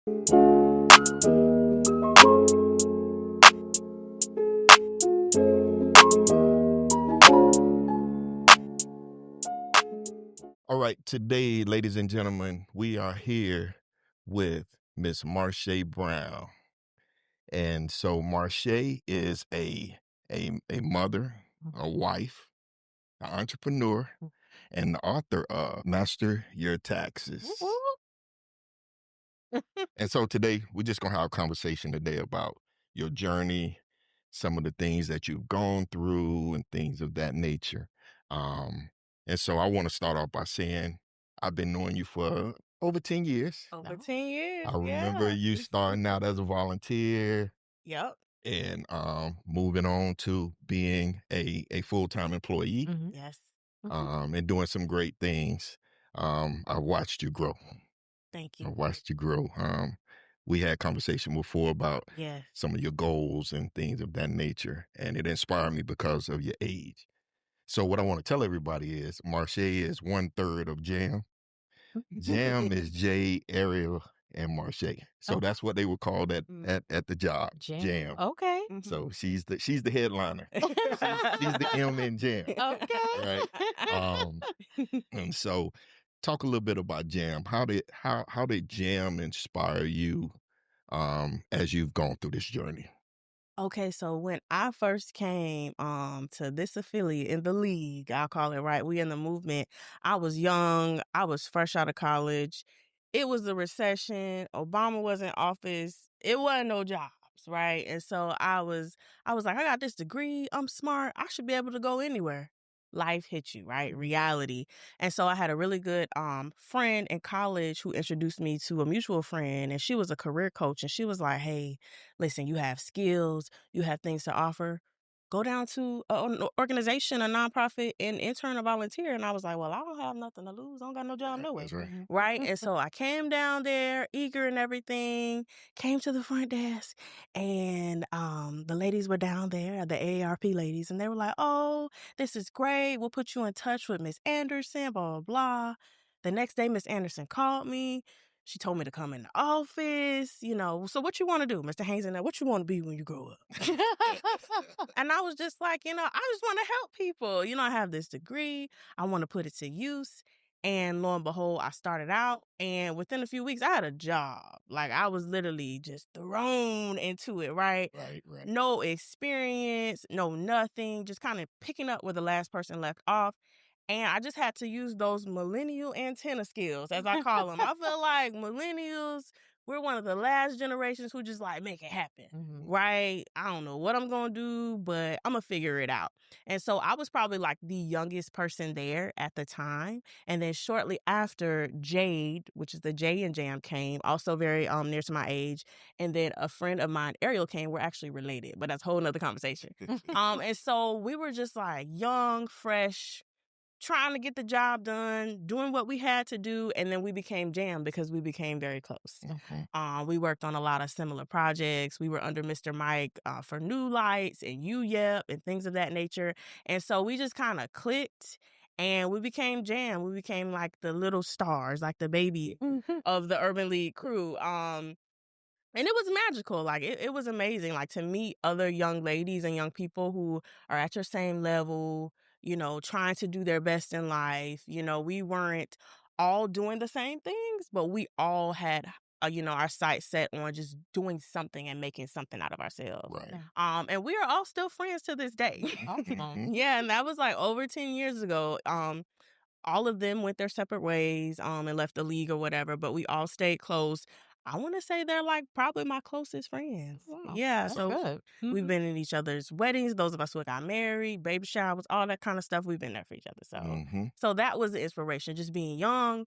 All right, today, ladies and gentlemen, we are here with Miss Marshae Brown. And so Marshae is a mother, a wife, an entrepreneur, and the author of Master Your Taxes. And so today, we're just going to have a conversation today about your journey, some of the things that you've gone through and things of that nature. And so I want to start off by saying I've been knowing you for over 10 years. Over 10 years. I remember you starting out as a volunteer Yep. and moving on to being a full-time employee. Yes. And doing some great things. I watched you grow. Thank I you. watched you grow. We had conversation before about Yes. some of your goals and things of that nature, and it inspired me because of your age. So what I want to tell everybody is Marshae is 1/3 of Jam. Jam is Jay, Ariel, and Marshae. So that's what they were called at the job. Jam. Okay. So she's the headliner. she's the M in Jam. Okay. Right. And so talk a little bit about Jam. How did Jam inspire you as you've gone through this journey? Okay, so when I first came to this affiliate in the league, I'll call it, right? We in the movement. I was young. I was fresh out of college. It was the recession. Obama was in office. It wasn't no jobs, right? And so I was like, I got this degree. I'm smart. I should be able to go anywhere. Life hit you, right? Reality. And so I had a really good friend in college who introduced me to a mutual friend, and she was a career coach, and she was like, hey, listen, you have skills, you have things to offer. Go down to an organization, a nonprofit, and intern or volunteer. And I was like, well, I don't have nothing to lose. I don't got no job, no way. That's right. Right. And so I came down there, eager and everything, came to the front desk, and the ladies were down there, the AARP ladies, and they were like, oh, this is great. We'll put you in touch with Miss Anderson, blah, blah, blah. The next day, Miss Anderson called me. She told me to come in the office, so what you want to do, Mr. Haynes, and what you want to be when you grow up? And I was just like, I just want to help people. I have this degree. I want to put it to use. And lo and behold, I started out, and within a few weeks, I had a job. Like, I was literally just thrown into it, right? Right. No experience, no nothing, just kind of picking up where the last person left off. And I just had to use those millennial antenna skills, as I call them. I feel like millennials, we're one of the last generations who just like make it happen, right? I don't know what I'm going to do, but I'm going to figure it out. And so I was probably like the youngest person there at the time. And then shortly after, Jade, which is the J and Jam, came, also very near to my age. And then a friend of mine, Ariel, came. We're actually related, but that's a whole nother conversation. And so we were just like young, fresh, trying to get the job done, doing what we had to do, and then we became Jam because we became very close. Okay. We worked on a lot of similar projects. We were under Mr. Mike for New Lights and UYEP and things of that nature. And so we just kind of clicked, and we became Jam. We became like the little stars, like the baby of the Urban League crew. And it was magical. Like, it was amazing, like, to meet other young ladies and young people who are at your same level, trying to do their best in life. We weren't all doing the same things, but we all had, our sights set on just doing something and making something out of ourselves. Right. And we are all still friends to this day. Awesome. Yeah, and that was like over 10 years ago. All of them went their separate ways and left the league or whatever, but we all stayed close. I want to say they're like probably my closest friends. Wow, Yeah, that's so good. we've been in each other's weddings, those of us who got married, baby showers, all that kind of stuff. We've been there for each other. So that was the inspiration, just being young,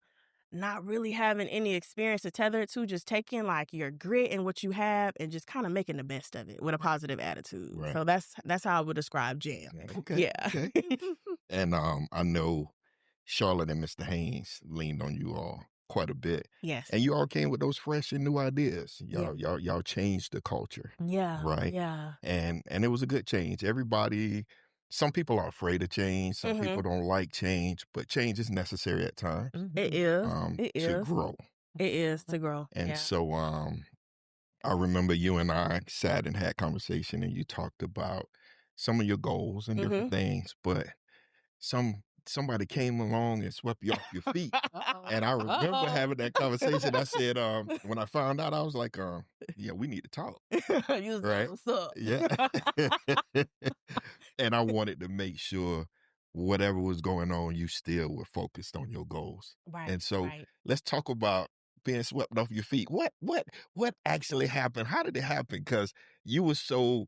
not really having any experience to tether it to, just taking like your grit and what you have and just kind of making the best of it with a positive attitude. Right. So that's how I would describe Jam. Okay. Yeah. Okay. And I know Charlotte and Mr. Haynes leaned on you all quite a bit. Yes. And you all came with those fresh and new ideas. Y'all changed the culture. Yeah. Right. Yeah. And it was a good change. Some people are afraid of change. Some people don't like change, but change is necessary at times It is. to grow. It is to grow. And Yeah. so I remember you and I sat and had conversation, and you talked about some of your goals and different things, but somebody came along and swept you off your feet. And I remember having that conversation. I said, when I found out, I was like, yeah, we need to talk. You was Right? like, what's up? Yeah. And I wanted to make sure whatever was going on, you still were focused on your goals. Right. And so right. let's talk about being swept off your feet. What actually happened? How did it happen? Because you were so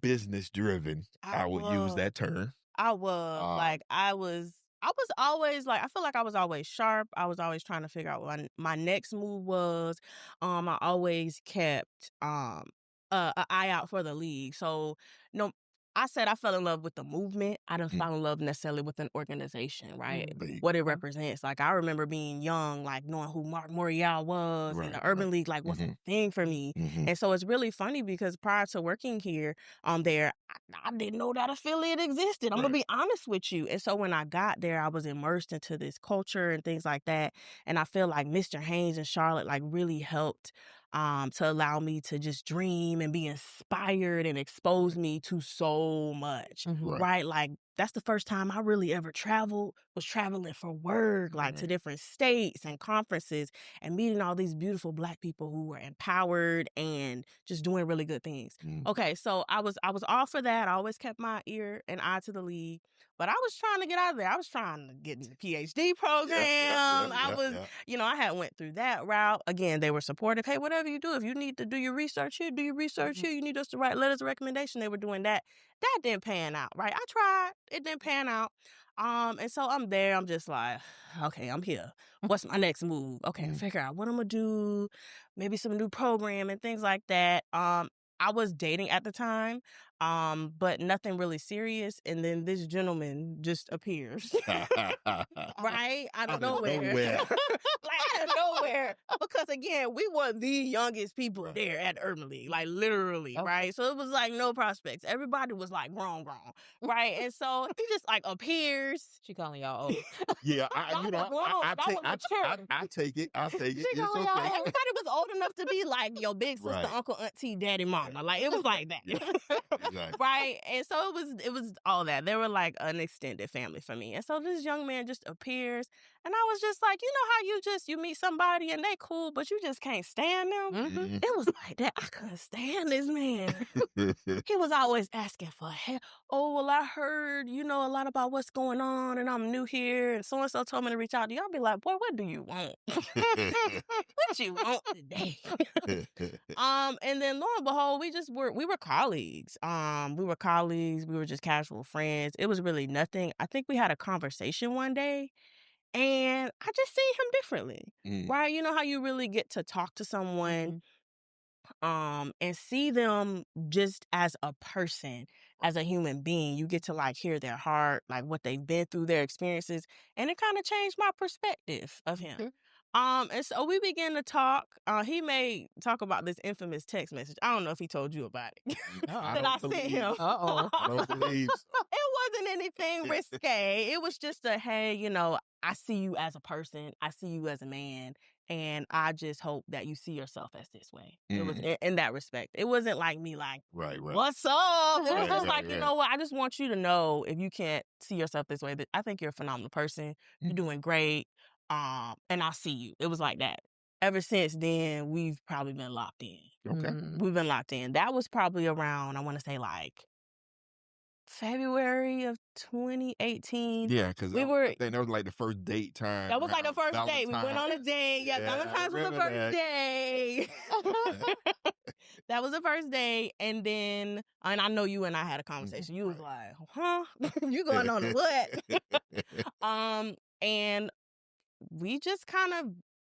business driven. I would use that term. I was like, I was always like, I feel like I was always sharp. I was always trying to figure out what my next move was. I always kept an eye out for the league. So no, I said I fell in love with the movement. I didn't fall in love necessarily with an organization, right? What it represents. Like I remember being young, like knowing who Mark Morial was and the Urban League, like was a thing for me. And so it's really funny because prior to working here, there, I didn't know that affiliate existed. I'm gonna be honest with you. And so when I got there, I was immersed into this culture and things like that. And I feel like Mr. Haynes and Charlotte like really helped to allow me to just dream and be inspired and expose me to so much. Right? Like that's the first time I really ever was traveling for work, like to different states and conferences and meeting all these beautiful Black people who were empowered and just doing really good things. Okay, so I was all for that. I always kept my ear and eye to the league, but I was trying to get out of there. I was trying to get in the PhD program. I was, I had went through that route. Again, they were supportive. Hey, whatever you do, if you need to do your research here, do your research here. You need us to write letters of recommendation. They were doing that. That didn't pan out, right? I tried. It didn't pan out. And so I'm there. I'm just like, okay, I'm here. What's my next move? Okay, figure out what I'm gonna do. Maybe some new program and things like that. I was dating at the time, but nothing really serious. And then this gentleman just appears, right? Out of nowhere. Like out of nowhere. Because again, we were the youngest people there at Urban League, like literally, right? So it was like no prospects. Everybody was like grown, right? And so he just like appears. She calling y'all old. Yeah, I take it. I'll take it. She It's calling okay. y'all old. Everybody was old enough to be like your big sister, uncle, auntie, daddy, mama. Like it was like that. Exactly. Right? And so it was all that. They were like an extended family for me. And so this young man just appears. And I was just like, you know how you meet somebody and they cool, but you just can't stand them? It was like that. I couldn't stand this man. He was always asking for help. Oh, well, I heard, a lot about what's going on and I'm new here and so-and-so told me to reach out to you. I'll be like, boy, what do you want? What you want today? And then lo and behold, we were colleagues. We were just casual friends. It was really nothing. I think we had a conversation one day and I just see him differently, right? You know how you really get to talk to someone and see them just as a person, as a human being. You get to like hear their heart, like what they've been through, their experiences, and it kind of changed my perspective of him. And so we began to talk. He may talk about this infamous text message. I don't know if he told you about it. That I sent him. I don't believe so. It wasn't anything risque. It was just a, hey, I see you as a person. I see you as a man. And I just hope that you see yourself as this way. It was in that respect. It wasn't like me like, what's up? It was just like, you know what? I just want you to know if you can't see yourself this way, that I think you're a phenomenal person. You're doing great. And I'll see you. It was like that. Ever since then, we've probably been locked in. Okay. We've been locked in. That was probably around, I want to say like February of 2018. Yeah, because I think that was like the first date time. That was like the first date. We went on a date. Yeah, Valentine's was the first day. That was the first day. And then, and I know you and I had a conversation. You was like, huh? You going on a what? And we just kind of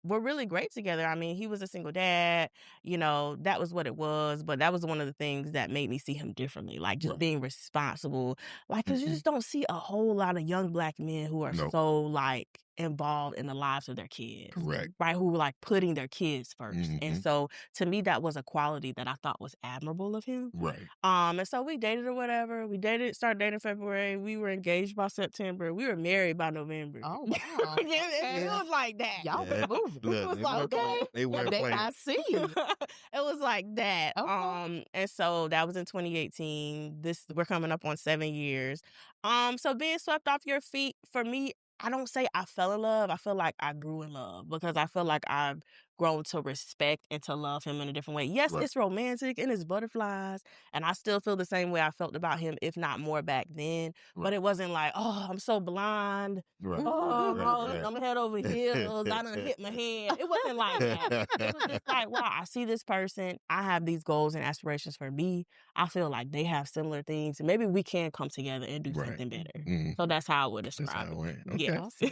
were really great together. I mean, he was a single dad, that was what it was. But that was one of the things that made me see him differently, like just being responsible. Like, because you just don't see a whole lot of young Black men who are so like involved in the lives of their kids. Correct. Right? Who were like putting their kids first. And Mhm. so to me, that was a quality that I thought was admirable of him. Right. And so we dated or whatever. We started dating in February. We were engaged by September. We were married by November. Oh, wow. It was like that. Y'all Yeah. been moving. Look, It was they like, weren't playing. They weren't playing. I see. It was like that. Okay. And so that was in 2018. We're coming up on 7 years. So being swept off your feet, for me, I don't say I fell in love. I feel like I grew in love because I feel like I've grown to respect and to love him in a different way. Yes, Right. it's romantic and it's butterflies, and I still feel the same way I felt about him, if not more back then. But Right. it wasn't like, oh, I'm so blind. Right. Oh, Right. I'm head over heels. I done hit my head. It wasn't like that. It was just like, wow, I see this person. I have these goals and aspirations for me. I feel like they have similar things. And maybe we can come together and do Right. something better. Mhm. So that's how I would That's describe how it it. went. Okay. Yeah. Awesome.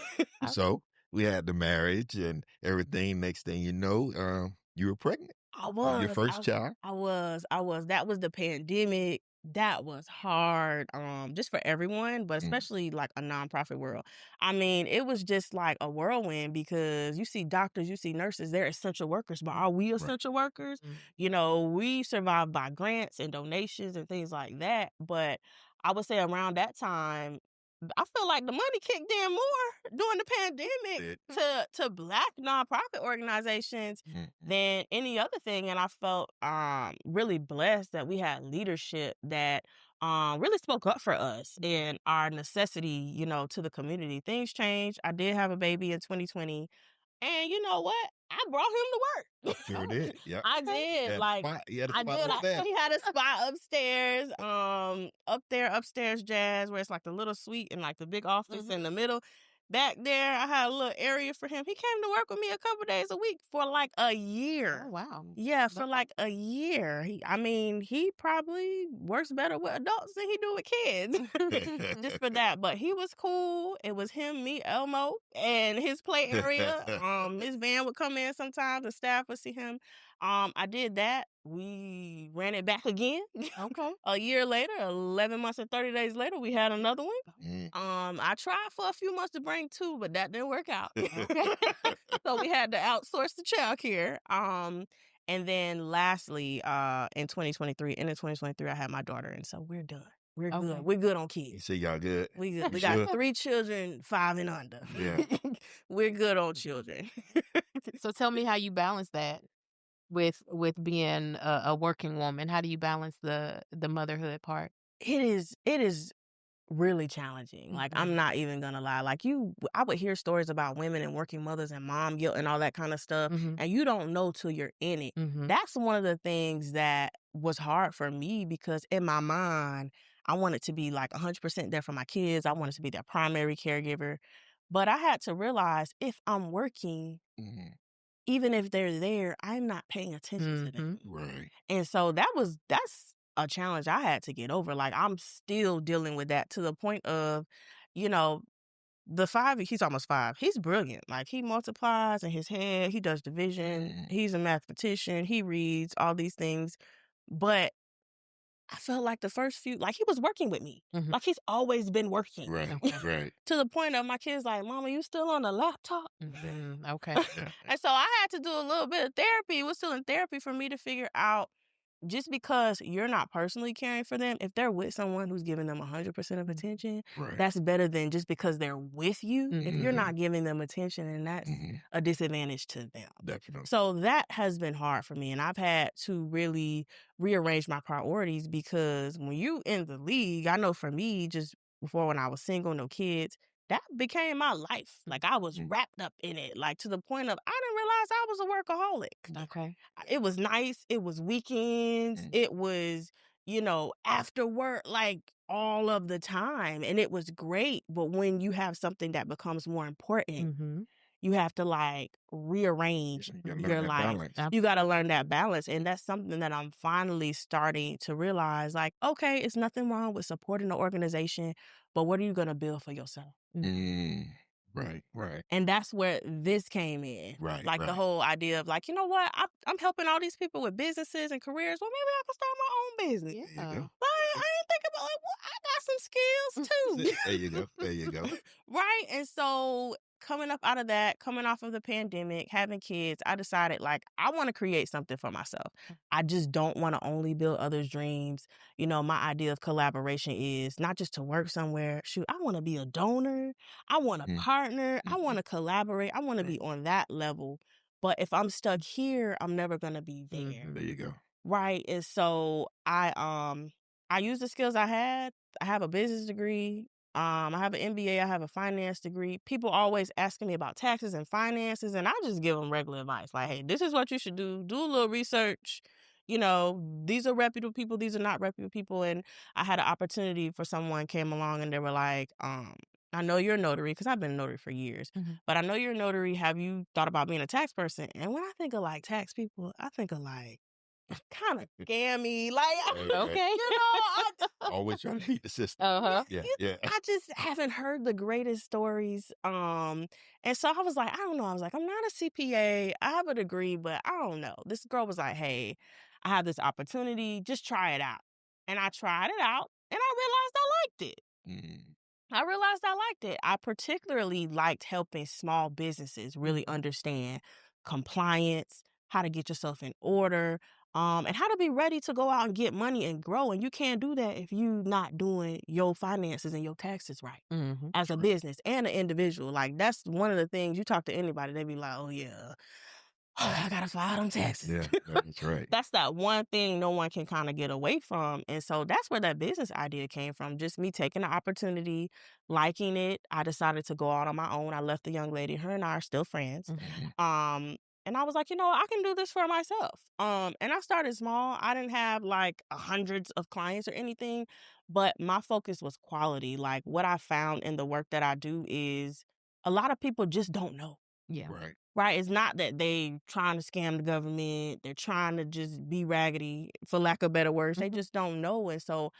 So we had the marriage and everything. Next thing you know, you were pregnant. I was. Your first child. I was. That was the pandemic. That was hard, just for everyone, but especially like a nonprofit world. I mean, it was just like a whirlwind because you see doctors, you see nurses, they're essential workers, but are we essential workers? You know, we survive by grants and donations and things like that. But I would say around that time, I feel like the money kicked in more during the pandemic to Black nonprofit organizations than any other thing. And I felt really blessed that we had leadership that really spoke up for us and our necessity, you know, to the community. Things changed. I did have a baby in 2020. And you know what? I brought him to work. Sure did. Yeah. I did. You had a I spot did. upstairs. He had a spot upstairs, upstairs jazz, where it's like the little suite and like the big office in the middle. Back there, I had a little area for him. He came to work with me a couple days a week for like a year. Oh, wow. Yeah, for like a year. He probably works better with adults than he do with kids. Just for that. But he was cool. It was him, me, Elmo, and his play area. His van would come in sometimes. The staff would see him. I did that. We ran it back again. Okay. A year later, 11 months and 30 days later, we had another one. I tried for a few months to bring 2, but that didn't work out. So we had to outsource the childcare. And then lastly, in 2023, end of 2023, I had my daughter, and so we're done. We're good. We're good on You kids. say y'all good. We good. We You sure? got 3 children, 5 and under. Yeah. We're good on children. So tell me how you balance that with being a working woman. How do you balance the motherhood part? It is really challenging. Like, I'm not even gonna lie. Like, I would hear stories about women and working mothers and mom guilt and all that kind of stuff, and you don't know till you're in it. That's one of the things that was hard for me because in my mind, I wanted to be like 100% there for my kids. I wanted to be their primary caregiver. But I had to realize if I'm working, even if they're there, I'm not paying attention to them. Right. And so that's a challenge I had to get over. Like, I'm still dealing with that to the point of, you know, he's almost 5. He's brilliant. Like, he multiplies in his head. He does division. He's a mathematician. He reads all these things. But I felt like the first few, like, he was working with me. Like, he's always been working. Right. Right. To the point of my kids like, Mama, you still on the laptop? Okay. And so I had to do a little bit of therapy. It was still in therapy for me to figure out, just because you're not personally caring for them, if they're with someone who's giving them 100% of attention, that's better than just because they're with you. If you're not giving them attention, and that's a disadvantage to them. Definitely. So that has been hard for me. And I've had to really rearrange my priorities because when you in the league, I know for me, just before when I was single, no kids, that became my life. Like, I was wrapped up in it, like to the point of I didn't realize I was a workaholic. Okay. It was nice. It was weekends. It was, you know, after work, like all of the time. And it was great. But when you have something that becomes more important, you have to like rearrange your life. You got to learn that balance. And that's something that I'm finally starting to realize, like, okay, it's nothing wrong with supporting the organization, but what are you going to build for yourself? Right. Right. And that's where this came in. Right. Like the whole idea of like, you know what? I'm helping all these people with businesses and careers. Well, maybe I can start my own business. Yeah. I ain't think about like, well, I got some skills too. There you go. There you go. Right. And so coming up out of that, coming off of the pandemic, having kids, I decided like I want to create something for myself. I just don't want to only build others' dreams. You know, my idea of collaboration is not just to work somewhere. Shoot, I want to be a donor. I want to partner. I want to collaborate. I want to be on that level. But if I'm stuck here, I'm never going to be there. There you go. Right. And so I use the skills I had. I have a business degree. I have an MBA. I have a finance degree. People always asking me about taxes and finances, and I just give them regular advice. Like, hey, this is what you should do. Do a little research. You know, these are reputable people. These are not reputable people. And I had an opportunity for someone came along and they were like, I know you're a notary because I've been a notary for years, but I know you're a notary. Have you thought about being a tax person? And when I think of like tax people, I think of like kind of scammy, like Okay. you know, Always trying to beat the system. Yeah. I just haven't heard the greatest stories. And so I was like, I don't know. I was like, I'm not a CPA. I have a degree, but I don't know. This girl was like, hey, I have this opportunity. Just try it out. And I tried it out, and I realized I liked it. I realized I liked it. I particularly liked helping small businesses really understand compliance, how to get yourself in order, and how to be ready to go out and get money and grow. And you can't do that if you're not doing your finances and your taxes right as a business and an individual. Like, that's one of the things you talk to anybody, they be like, oh, yeah. I gotta file them taxes. Yeah, that's right. That's that one thing no one can kind of get away from. And so that's where that business idea came from. Just me taking the opportunity, liking it. I decided to go out on my own. I left the young lady. Her and I are still friends. And I was like, you know, I can do this for myself. And I started small. I didn't have like hundreds of clients or anything, but my focus was quality. Like, what I found in the work that I do is a lot of people just don't know. Yeah. Right. It's not that they trying to scam the government. They're trying to just be raggedy, for lack of better words. They just don't know. And so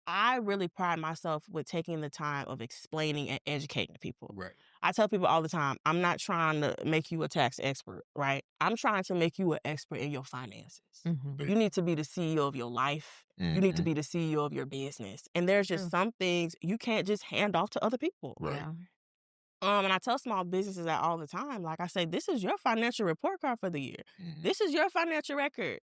I really pride myself with taking the time of explaining and educating people. Right. I tell people all the time, I'm not trying to make you a tax expert, right? I'm trying to make you an expert in your finances. You need to be the CEO of your life. You need to be the CEO of your business. And there's just some things you can't just hand off to other people. Right. Yeah. And I tell small businesses that all the time. Like I say, this is your financial report card for the year. This is your financial record.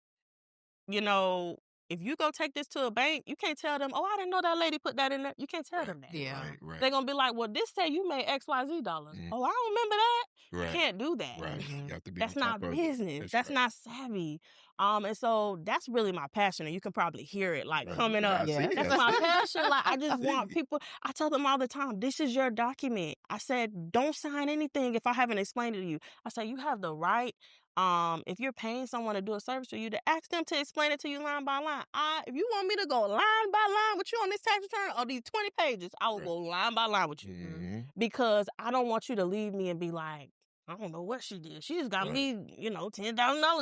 You know, if you go take this to a bank, you can't tell them, oh, I didn't know that lady put that in there. You can't tell them that. Yeah. Right. They're going to be like, well, this say you made XYZ dollars. Oh, I don't remember that. Right. You can't do that. Right. You have to be That's on top not of it. business. That's not savvy. And so that's really my passion. And you can probably hear it like coming up. That's my passion. Like, I just want people, I tell them all the time, this is your document. I said, don't sign anything if I haven't explained it to you. I said, you have the right, if you're paying someone to do a service for you, to ask them to explain it to you line by line. If you want me to go line by line with you on this tax return or these 20 pages, I will go line by line with you. Because I don't want you to leave me and be like, I don't know what she did. She just got me, you know, $10,000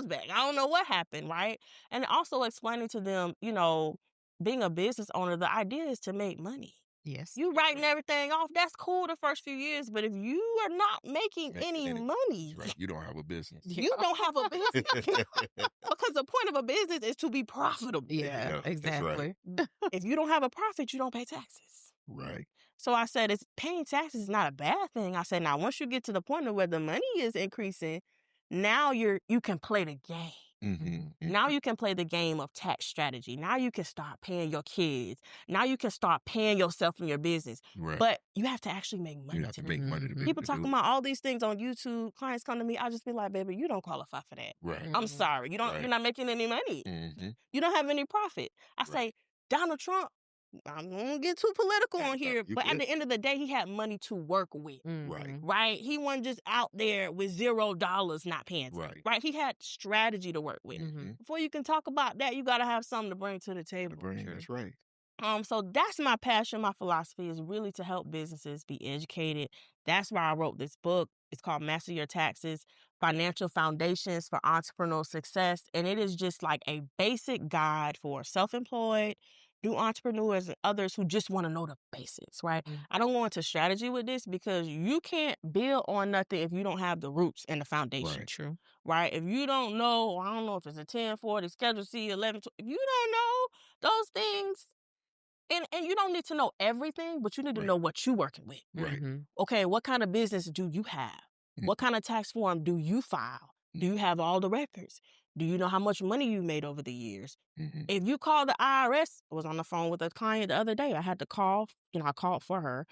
back. I don't know what happened, right? And also explaining to them, you know, being a business owner, the idea is to make money. Yes. You writing everything off, that's cool the first few years, but if you are not making any money, you don't have a business. You don't have a business. Because the point of a business is to be profitable. Yeah, exactly. If you don't have a profit, you don't pay taxes. Right. So I said, it's paying taxes is not a bad thing. I said, now once you get to the point of where the money is increasing, now you can play the game. Now you can play the game of tax strategy. Now you can start paying your kids. Now you can start paying yourself in your business. Right. But you have to actually make money. You have to make money to People talking about all these things on YouTube. Clients come to me. I just be like, baby, you don't qualify for that. Right. I'm sorry. You're not making any money. You don't have any profit. I say, Donald Trump, I'm going to get too political on here, but at the end of the day, he had money to work with. Right? He wasn't just out there with $0 not paying. Right? He had strategy to work with. Before you can talk about that, you got to have something to bring to the table. That's right. So that's my passion. My philosophy is really to help businesses be educated. That's why I wrote this book. It's called Master Your Taxes, Financial Foundations for Entrepreneurial Success. And it is just like a basic guide for self-employed, new entrepreneurs, and others who just want to know the basics, right? I don't go into strategy with this because you can't build on nothing if you don't have the roots and the foundation. True. Right? If you don't know, I don't know if it's a 1040, Schedule C, 11, if you don't know those things, And you don't need to know everything, but you need to Right. know what you're working with. Right. Okay, what kind of business do you have? What kind of tax form do you file? Do you have all the records? Do you know how much money you made over the years? If you call the IRS, I was on the phone with a client the other day. I had to call, I called for her.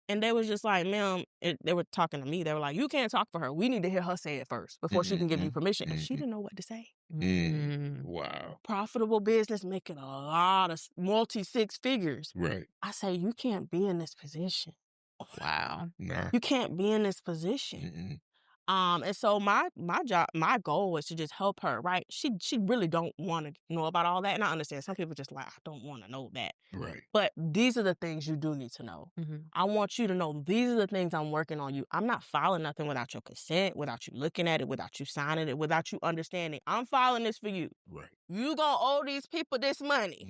And they was just like, ma'am, they were talking to me. They were like, you can't talk for her. We need to hear her say it first before she can give you permission. And she didn't know what to say. Wow. Profitable business, making a lot of multi-six figures. Right. I say, you can't be in this position. Wow. Nah. You can't be in this position. And so my goal was to just help her, right? She really don't want to know about all that. And I understand some people just like, I don't want to know that. Right. But these are the things you do need to know. I want you to know these are the things I'm working on you. I'm not filing nothing without your consent, without you looking at it, without you signing it, without you understanding. I'm filing this for you. Right. You gonna owe these people this money.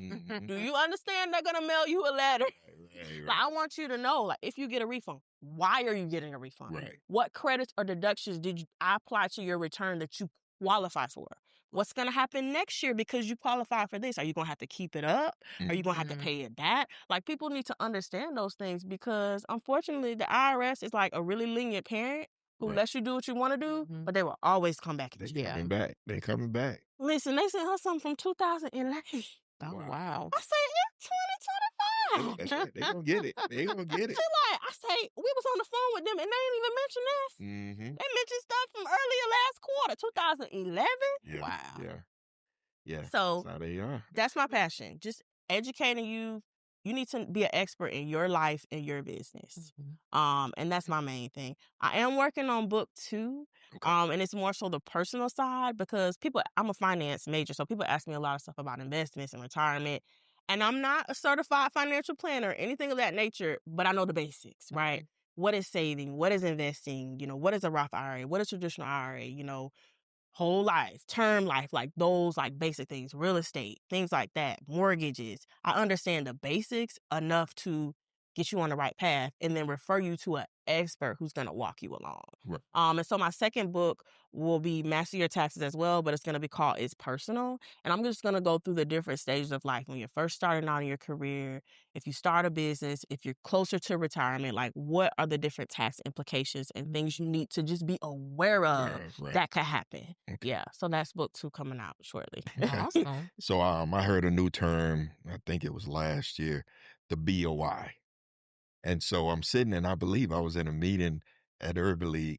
Do you understand they're gonna mail you a letter? Right. Like, I want you to know, like, if you get a refund, why are you getting a refund? Right. What credits or deductions did I apply to your return that you qualify for? What's going to happen next year because you qualify for this? Are you going to have to keep it up? Are you going to have to pay it back? Like, people need to understand those things because, unfortunately, the IRS is like a really lenient parent who lets you do what you want to do, but they will always come back. They coming back. They coming back. Listen, they sent her something from 2011. Oh, wow. I said, it's 2025. That's right. They gonna get it. They gonna get it. I say, we was on the phone with them and they didn't even mention this. They mentioned stuff from earlier last quarter, 2011. Yeah. Wow. Yeah. So that's how they are. That's my passion. Just educating you. You need to be an expert in your life and your business. And that's my main thing. I am working on book 2. And it's more so the personal side because I'm a finance major. So people ask me a lot of stuff about investments and retirement. And I'm not a certified financial planner or anything of that nature, but I know the basics, right? What is saving? What is investing? What is a Roth IRA? What is traditional IRA? Whole life, term life, like those like basic things, real estate, things like that, mortgages. I understand the basics enough to get you on the right path and then refer you to an expert who's going to walk you along. Right. And so my second book will be Master Your Taxes as well, but it's going to be called It's Personal. And I'm just going to go through the different stages of life when you're first starting out in your career, if you start a business, if you're closer to retirement, like what are the different tax implications and things you need to just be aware of that could happen. Okay. Yeah. So that's book 2 coming out shortly. Awesome. So I heard a new term, I think it was last year, the BOI. And so I'm sitting and I believe I was in a meeting at Urban League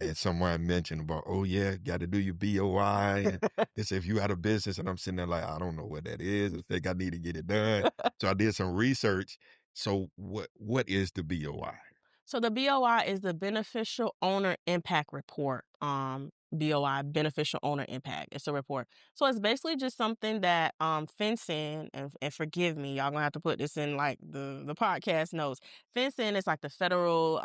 and someone mentioned about, oh yeah, got to do your BOI. And it's if you had a business and I'm sitting there like, I don't know what that is. I think I need to get it done. So I did some research. So what is the BOI? So the BOI is the Beneficial Owner Impact Report. BOI, Beneficial Owner Impact. It's a report. So it's basically just something that FinCEN, and forgive me, y'all gonna have to put this in like the podcast notes. FinCEN is like the federal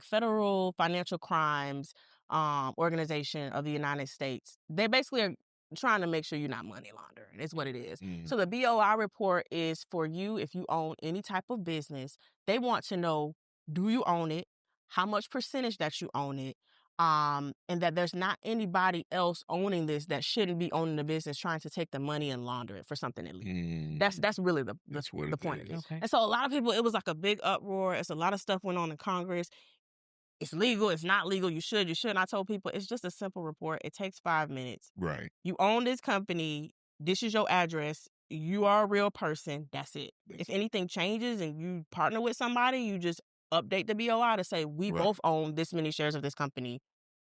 federal financial crimes organization of the United States. They basically are trying to make sure you're not money laundering. Is what it is. So the BOI report is for you if you own any type of business. They want to know, do you own it? How much percentage that you own it? And that there's not anybody else owning this that shouldn't be owning the business trying to take the money and launder it for something illegal. That's really the point of it. Okay. And so a lot of people, it was like a big uproar. It's a lot of stuff went on in Congress. It's legal. It's not legal. You should. I told people it's just a simple report. It takes 5 minutes. Right. You own this company. This is your address. You are a real person. That's it. If anything changes and you partner with somebody, you just update the BOI to say we both own this many shares of this company.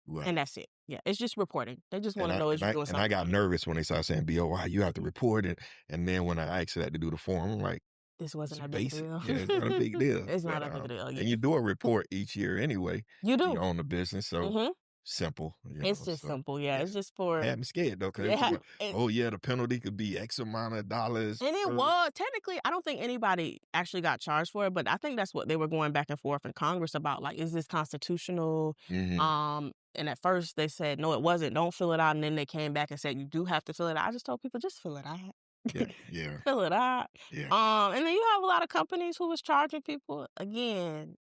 Right. And that's it. Yeah, it's just reporting. They just want to know is you doing something. And I got nervous when they started saying BOI, you have to report it. And then when I asked that to do the form, I'm like, this wasn't a big deal. Yeah, it's not a big deal. It's not a big deal. Yeah. And you do a report each year anyway. You do. You own the business, so simple. It's just simple. Yeah, it's just for. I had me scared though, because the penalty could be X amount of dollars. And it was technically, I don't think anybody actually got charged for it, but I think that's what they were going back and forth in Congress about. Like, is this constitutional? And at first they said no, it wasn't. Don't fill it out. And then they came back and said you do have to fill it out. I just told people just fill it out. Yeah. Fill it out. Yeah. And then you have a lot of companies who was charging people again.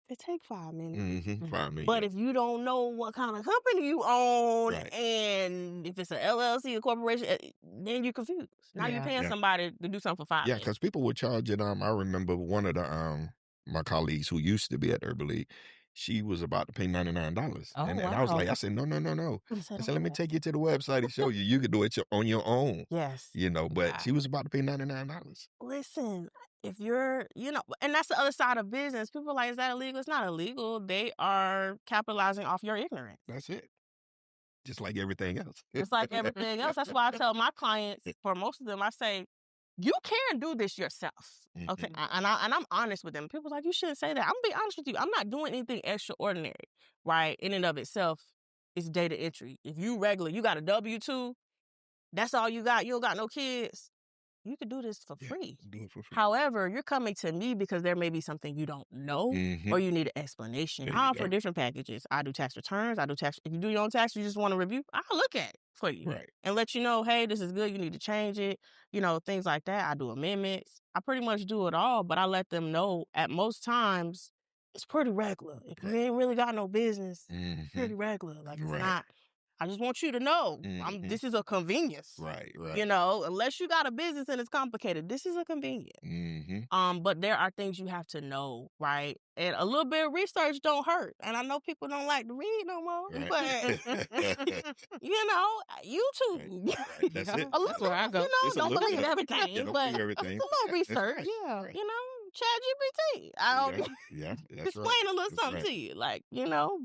It takes 5 minutes. Mm-hmm. 5 minutes. But if you don't know what kind of company you own, Right. and if it's an LLC, a corporation, then you're confused. Now you're paying somebody to do something for 5 minutes. Yeah, because people would charge it. I remember one of the my colleagues who used to be at Herbal League, she was about to pay $99. Oh, and I was like, I said, no. I said, let me take you to the website and show you. You could do it on your own. Yes. You know, but she was about to pay $99. Listen, if you're, and that's the other side of business. People are like, is that illegal? It's not illegal. They are capitalizing off your ignorance. That's it. Just like everything else. It's like everything else. That's why I tell my clients, for most of them, I say, you can do this yourself. Okay. And I'm honest with them. People are like, you shouldn't say that. I'm gonna be honest with you. I'm not doing anything extraordinary, right? In and of itself, it's data entry. If you regular, you got a W-2, that's all you got. You don't got no kids. You could do this for free. Do it for free. However, you're coming to me because there may be something you don't know or you need an explanation. I offer different packages. I do tax returns. If you do your own tax, you just want a review, I'll look at it for you and let you know, hey, this is good. You need to change it. Things like that. I do amendments. I pretty much do it all, but I let them know at most times it's pretty regular. If you ain't really got no business, it's pretty regular. Like it's not. I just want you to know, this is a convenience. Right. Unless you got a business and it's complicated, this is a convenience. But there are things you have to know, right? And a little bit of research don't hurt. And I know people don't like to read no more, but YouTube. Right. That's it. That's where I go. Don't believe everything, but a little research. Right. ChatGPT. That's explain a little something to you,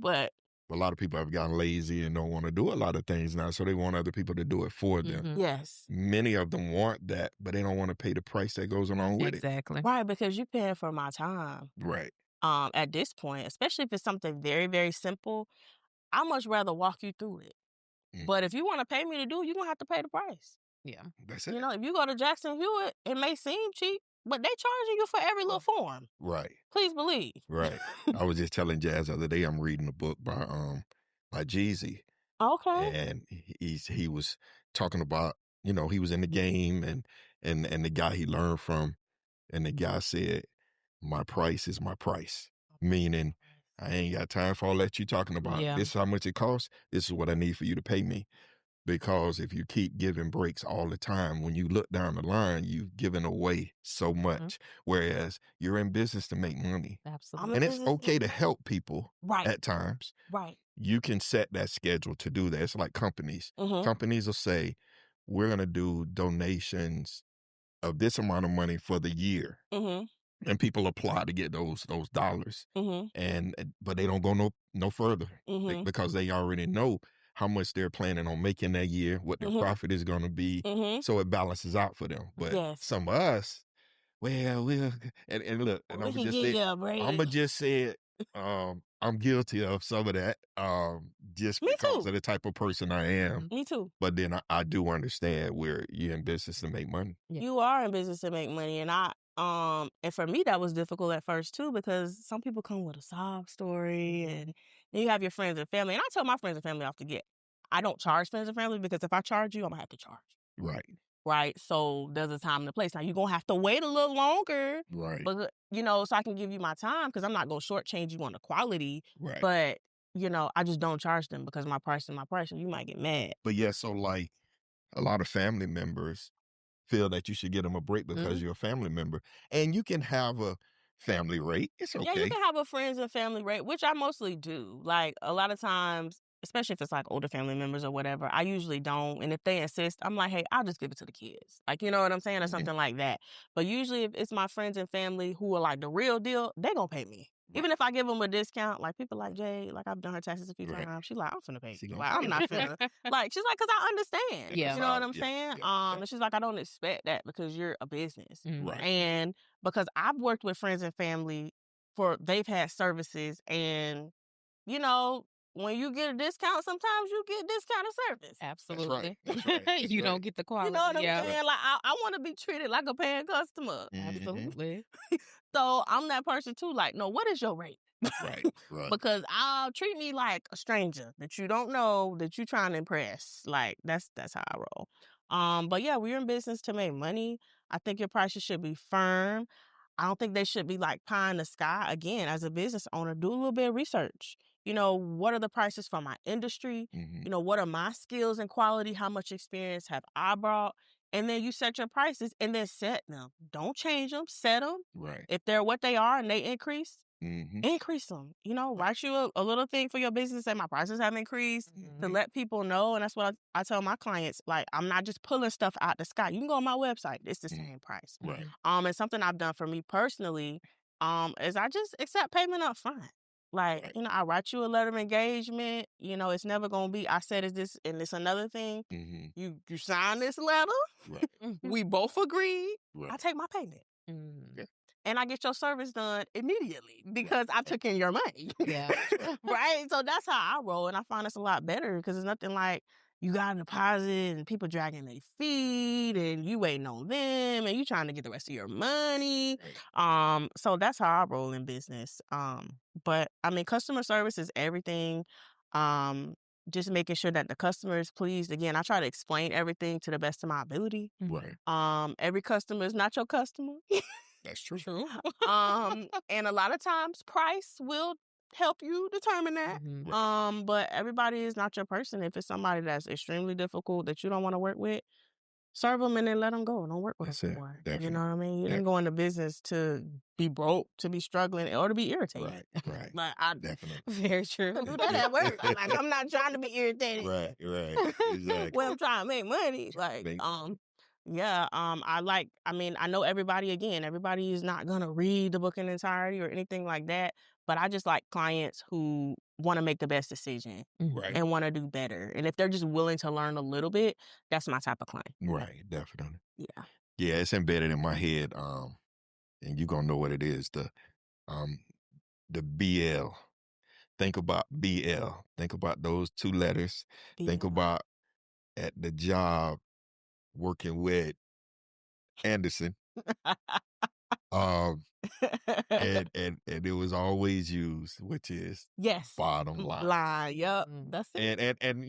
but. A lot of people have gotten lazy and don't want to do a lot of things now, so they want other people to do it for them. Yes. Many of them want that, but they don't want to pay the price that goes along with it. Exactly. Right, because you're paying for my time. Right. At this point, especially if it's something very, very simple, I'd much rather walk you through it. But if you want to pay me to do it, you're going to have to pay the price. Yeah. That's it. If you go to Jackson Hewitt, it may seem cheap, but they charging you for every little form. Right. Please believe. Right. I was just telling Jazz the other day, I'm reading a book by Jeezy. Okay. And he was talking about, he was in the game and the guy he learned from, and the guy said, my price is my price. Meaning, I ain't got time for all that you talking about. Yeah. This is how much it costs. This is what I need for you to pay me. Because if you keep giving breaks all the time, when you look down the line, you've given away so much. Whereas you're in business to make money. Absolutely. And it's okay to help people at times. Right. You can set that schedule to do that. It's like companies. Companies will say, we're going to do donations of this amount of money for the year. And people apply to get those dollars. But they don't go no further because they already know how much they're planning on making that year, what their profit is going to be. So it balances out for them. But some of us, and look, and I'm going to just say it, I'm guilty of some of that, just because of the type of person I am. Me too. But then I do understand where you're in business to make money. Yeah. You are in business to make money, and and for me that was difficult at first too, because some people come with a sob story, and then you have your friends and family. And I tell my friends and family off the get, I don't charge friends and family, because if I charge you, I'm gonna have to charge. Right. So there's a time and a place. Now you're gonna have to wait a little longer. Right. But so I can give you my time, because I'm not gonna shortchange you on the quality. Right. But I just don't charge them, because my price is my price, and you might get mad. But yeah, so like a lot of family members feel that you should give them a break because you're a family member, and you can have a family rate. It's okay. Yeah, you can have a friends and family rate, which I mostly do. Like a lot of times, especially if it's like older family members or whatever, I usually don't. And if they insist, I'm like, hey, I'll just give it to the kids. Like, you know what I'm saying? Or something like that. But usually if it's my friends and family who are like the real deal, they gonna pay me. Even if I give them a discount, like people like Jay, like I've done her taxes a few times. She's like, I'm finna pay you. Like, I'm not finna. Like, she's like, because I understand. Yeah. You know what I'm saying? And she's like, I don't expect that, because you're a business. Right. And because I've worked with friends and family they've had services, and when you get a discount, sometimes you get discounted service. Absolutely. That's right. You don't get the quality. You know what I'm saying? Like, I want to be treated like a paying customer. Absolutely. So I'm that person too. Like, no, what is your rate? Right. Because I'll treat me like a stranger that you don't know, that you're trying to impress. Like, that's how I roll. But yeah, we're in business to make money. I think your prices should be firm. I don't think they should be like pie in the sky. Again, as a business owner, do a little bit of research. What are the prices for my industry? What are my skills and quality? How much experience have I brought? And then you set your prices and then set them. Don't change them. Set them. Right. If they're what they are and they increase, increase them. Write you a little thing for your business. Say my prices have increased to let people know. And that's what I tell my clients. Like, I'm not just pulling stuff out the sky. You can go on my website. It's the same price. Right. And something I've done for me personally, is I just accept payment up front. Like, I write you a letter of engagement. It's never going to be, I said is this, and it's another thing. You sign this letter. Right. We both agree. Right. I take my payment. And I get your service done immediately because I took in your money. Yeah. Right? So that's how I roll. And I find it's a lot better because it's nothing like you got a deposit and people dragging their feet and you waiting on them and you trying to get the rest of your money. So that's how I roll in business. But I mean, customer service is everything. Just making sure that the customer is pleased. Again, I try to explain everything to the best of my ability. Right. Every customer is not your customer. That's true. And a lot of times price will help you determine that. But everybody is not your person. If it's somebody that's extremely difficult that you don't want to work with, serve them and then let them go. Don't work with them anymore. You know what I mean? You didn't go into business to be broke, to be struggling, or to be irritated. Right. Like, I Definitely. Very true. do that at work. Like, I'm not trying to be irritated. Right. Exactly. When I'm trying to make money. Like, I know everybody is not going to read the book in entirety or anything like that, but I just like clients who want to make the best decision and want to do better. And if they're just willing to learn a little bit, that's my type of client. Right. Definitely. Yeah. Yeah. It's embedded in my head. And you're going to know what it is. The BL. Think about BL. Think about those two letters. Think about at the job working with Anderson. And it was always used, which is bottom line. Yep. That's it. And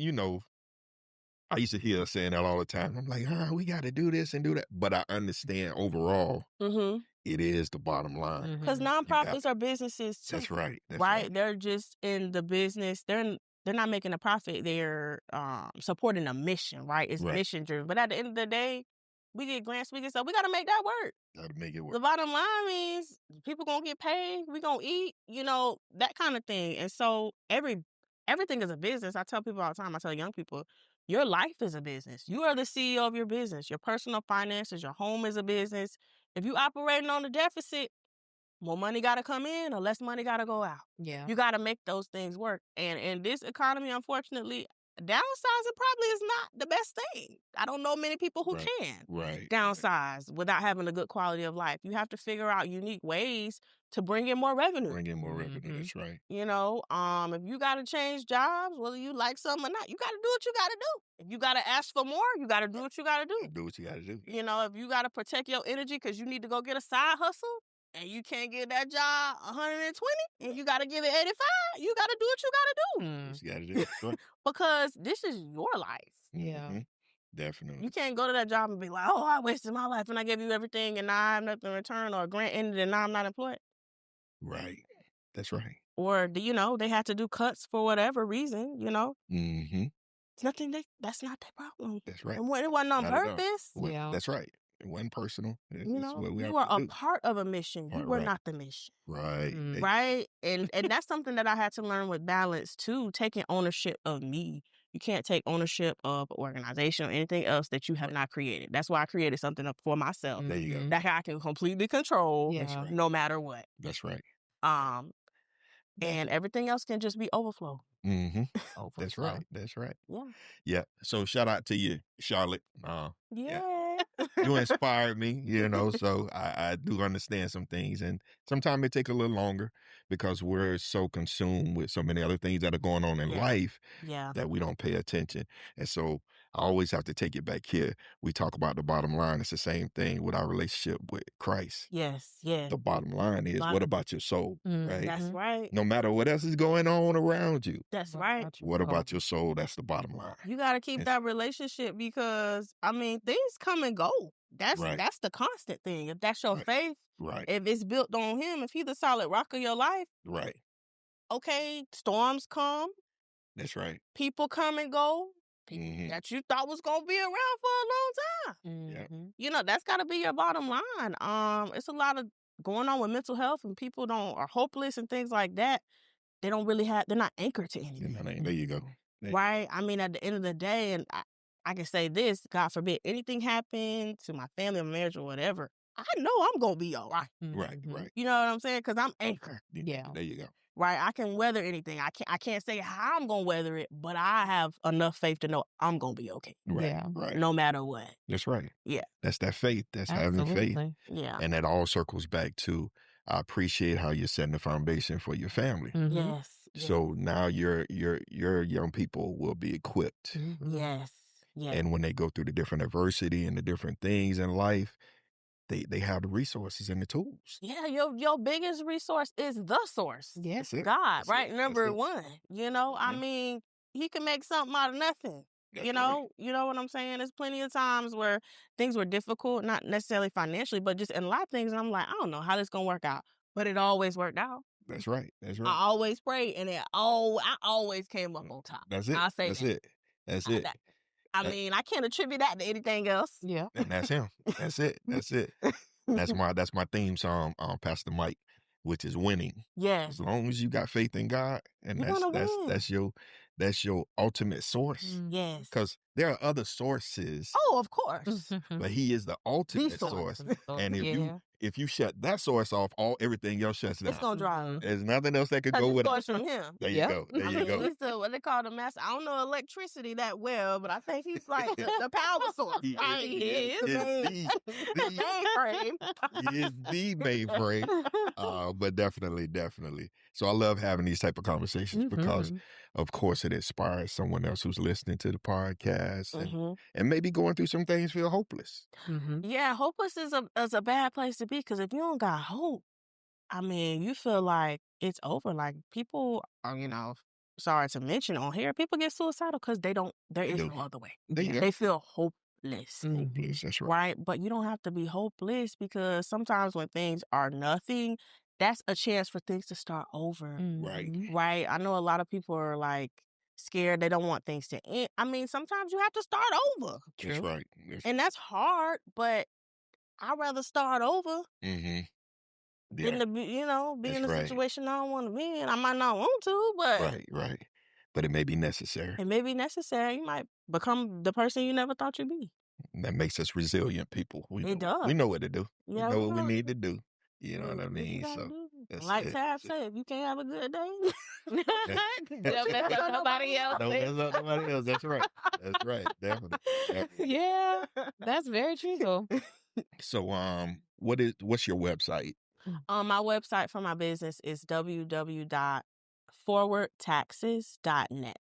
I used to hear her saying that all the time. I'm like, we got to do this and do that. But I understand overall, it is the bottom line. Because nonprofits are businesses too. That's right. Right? They're just in the business. They're not making a profit. They're supporting a mission, right? It's mission driven. But at the end of the day, we get grants, we get stuff. We got to make that work. Got to make it work. The bottom line means people going to get paid. We going to eat, that kind of thing. And so everything is a business. I tell people all the time, I tell young people, your life is a business. You are the CEO of your business. Your personal finances, your home is a business. If you operating on a deficit, more money got to come in or less money got to go out. Yeah. You got to make those things work. And in this economy, unfortunately, downsizing probably is not the best thing. I don't know many people who can downsize without having a good quality of life. You have to figure out unique ways to bring in more revenue. That's right. If you got to change jobs, whether you like something or not, you got to do what you got to do. If you got to ask for more, you got to do what you got to do. Do what you got to do. If you got to protect your energy because you need to go get a side hustle, and you can't get that job 120, and you got to give it 85, you got to do what you got to do. What you got to do. Sure. Because this is your life. Yeah. Definitely. You can't go to that job and be like, I wasted my life and I gave you everything and now I have nothing in return, or a grant ended and now I'm not employed. Right. That's right. Or, they had to do cuts for whatever reason, It's nothing, that's not their problem. That's right. It wasn't on purpose. Yeah. That's right. It wasn't personal. You are a part of a mission. You were not the mission. Right. Right? And that's something that I had to learn with balance too, taking ownership of me. You can't take ownership of an organization or anything else that you have not created. That's why I created something up for myself There you go. that I can completely control no matter what. That's right. And everything else can just be overflow. That's right. That's right. Yeah. Yeah. So shout out to you, Charlotte. Yeah. You inspired me, so I do understand some things, and sometimes it takes a little longer because we're so consumed with so many other things that are going on in life that we don't pay attention. And so I always have to take it back here. We talk about the bottom line. It's the same thing with our relationship with Christ. Yes. The bottom line is, what about your soul, right? That's right. No matter what else is going on around you. That's right. What about your soul? That's the bottom line. You got to keep that relationship because, things come and go. That's the constant thing. If that's your Right. faith, Right. if it's built on him, if he's the solid rock of your life, Right. okay, storms come, That's right. people come and go, Mhm. that you thought was gonna be around for a long time. Yeah. You know, that's got to be your bottom line. It's a lot of going on with mental health, and people are hopeless and things like that. They don't really they're not anchored to anything. There you go. Right? I mean, at the end of the day, and I can say this, God forbid anything happen to my family or marriage or whatever, I know I'm going to be all right. Right. Right. You know what I'm saying? Because I'm anchored. Yeah. There you go. Right? I can weather anything. I can't say how I'm going to weather it, but I have enough faith to know I'm going to be okay. Right. Yeah. Right. No matter what. That's right. Yeah. That's that faith. That's having faith. Yeah. And that all circles back to, I appreciate how you're setting the foundation for your family. Yes. So now your young people will be equipped. Yes. Yes. And when they go through the different adversity and the different things in life, they have the resources and the tools. Yeah, your biggest resource is the source. Yes. That's it. God, That's right? it. Number That's it. one. You know, I Mhm. mean, he can make something out of nothing. That's You know what I'm saying? There's plenty of times where things were difficult, not necessarily financially, but just in a lot of things. And I'm like, I don't know how this gonna work out, but it always worked out. That's right. That's I right. always prayed, and I always came up on top. That's it. I'll say That's that. it. That's it. I mean, I can't attribute that to anything else. Yeah. And that's him. That's it. That's it. That's my theme song, Pastor Mike, which is winning. Yes. As long as you got faith in God, and You're gonna win. that's your ultimate source. Yes. Because there are other sources, Oh, of course. but he is the ultimate source. source. And if you shut that source off, everything else shuts down. It's gonna drive. There's nothing else that could go with it. It's from him. There you go. There I you mean, go. he's what they call the master. I don't know electricity that well, but I think he's like the power source. He Right? is He is the mainframe. He is the mainframe. But definitely. So I love having these type of conversations because, of course, it inspires someone else who's listening to the podcast and maybe going through some things, feel hopeless. Yeah, hopeless is a bad place to be, because if you don't got hope, I mean, you feel like it's over. Like people are, sorry to mention on here, people get suicidal because there is no other way. They feel hopeless. Hopeless, that's right. Right? But you don't have to be hopeless, because sometimes when things are nothing, that's a chance for things to start over. Right. Right? I know a lot of people are like scared. They don't want things to end. I mean, sometimes you have to start over. That's right. And that's hard, but I'd rather start over than to be, be in a situation I don't want to be in. I might not want to, but Right. But it may be necessary. it may be necessary. You might become the person you never thought you'd be. That makes us resilient people. It does. We know what to do. Yeah, we know what we need to do. You know what I mean? So like Tab said, if you can't have a good day, don't mess up nobody else. Don't mess up nobody else. That's right. That's right. Definitely. Yeah, that's very true. So, what's your website? My website for my business is www.forwardtaxes.net.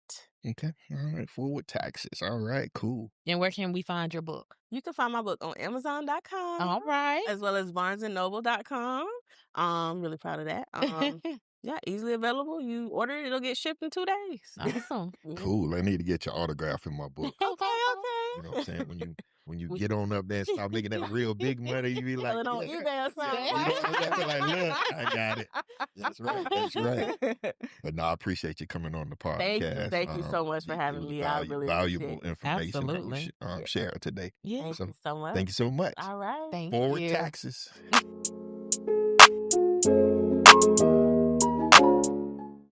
Okay. All right. Forward Taxes. All right. Cool. And where can we find your book? You can find my book on Amazon.com. All right. As well as BarnesandNoble.com. I'm really proud of that. Yeah, easily available. You order it, it'll get shipped in 2 days. Awesome. Cool. I need to get your autograph in my book. Okay. You know what I'm saying? When you get on up there and start making that real big money, you be like, Sell it on eBay or something. You know what I'm saying? Like, look, I got it. That's right. But no, I appreciate you coming on the podcast. Thank you so much for having me. I really valuable appreciate it. information Absolutely. that we shared today. Yeah. Thank you so much. Thank you so much. All right. Thank Forward you. Taxes.